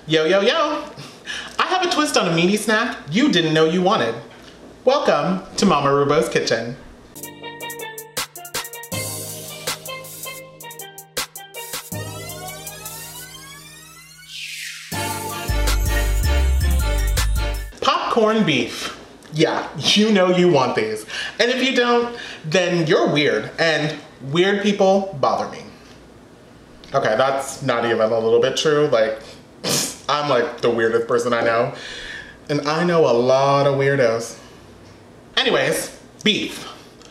Yo, yo, yo! I have a twist on a meaty snack you didn't know you wanted. Welcome to Mama Reubo's kitchen. Popcorn beef. Yeah, you know you want these. And if you don't, then you're weird, and weird people bother me. Okay, that's not even a little bit true. Like, I'm like the weirdest person I know. And I know a lot of weirdos. Anyways, beef.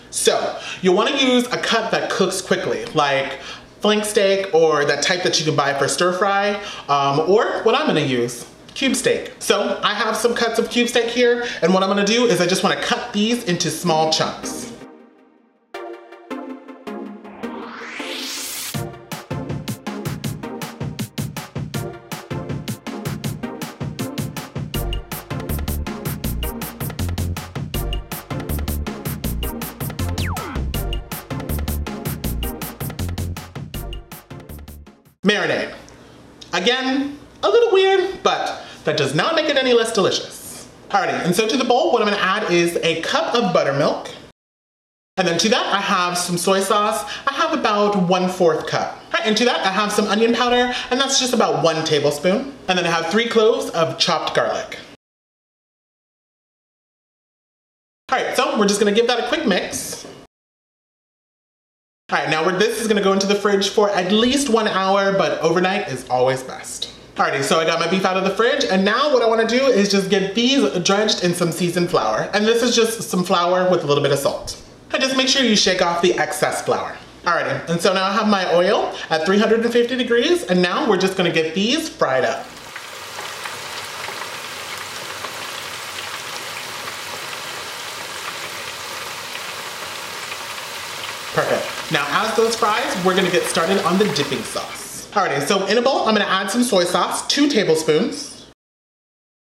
So, you'll want to use a cut that cooks quickly, like flank steak or that type that you can buy for stir fry, or what I'm gonna use, cube steak. So, I have some cuts of cube steak here, and what I'm gonna do is I just wanna cut these into small chunks. Marinade. Again, a little weird, but that does not make it any less delicious. Alrighty, and so to the bowl, what I'm gonna add is a cup of buttermilk. And then to that, I have some soy sauce. I have about 1/4 cup. Alright, and to that, I have some onion powder, and that's just about 1 tablespoon. And then I have 3 cloves of chopped garlic. Alright, so we're just gonna give that a quick mix. Alright, now this is gonna go into the fridge for at least 1 hour, but overnight is always best. Alrighty, so I got my beef out of the fridge, and now what I wanna do is just get these dredged in some seasoned flour. And this is just some flour with a little bit of salt. And just make sure you shake off the excess flour. Alrighty, and so now I have my oil at 350 degrees, and now we're just gonna get these fried up. Perfect. Now as those fries, we're gonna get started on the dipping sauce. Alrighty, so in a bowl, I'm gonna add some soy sauce, 2 tablespoons.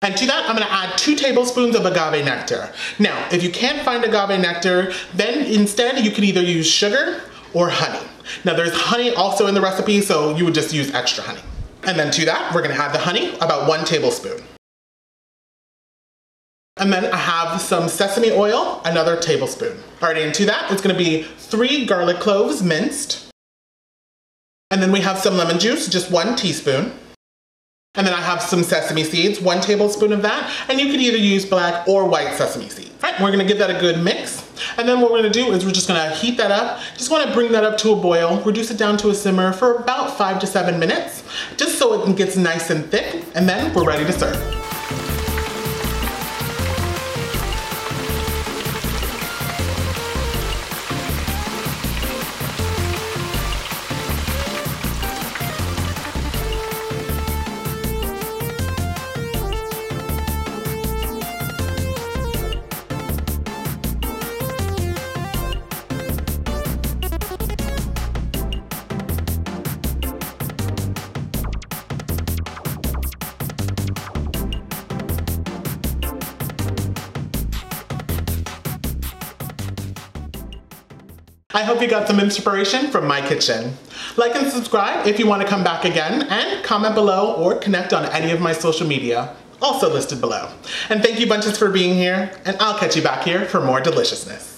And to that, I'm gonna add 2 tablespoons of agave nectar. Now, if you can't find agave nectar, then instead you can either use sugar or honey. Now there's honey also in the recipe, so you would just use extra honey. And then to that, we're gonna add the honey, about 1 tablespoon. And then I have some sesame oil, another tablespoon. Alrighty, and to that, it's gonna be 3 garlic cloves minced. And then we have some lemon juice, just 1 teaspoon. And then I have some sesame seeds, 1 tablespoon of that. And you can either use black or white sesame seeds. Alright, we're gonna give that a good mix. And then what we're gonna do is we're just gonna heat that up. Just wanna bring that up to a boil, reduce it down to a simmer for about 5 to 7 minutes, just so it gets nice and thick, and then we're ready to serve. I hope you got some inspiration from my kitchen. Like and subscribe if you want to come back again, and comment below or connect on any of my social media, also listed below. And thank you bunches for being here, and I'll catch you back here for more deliciousness.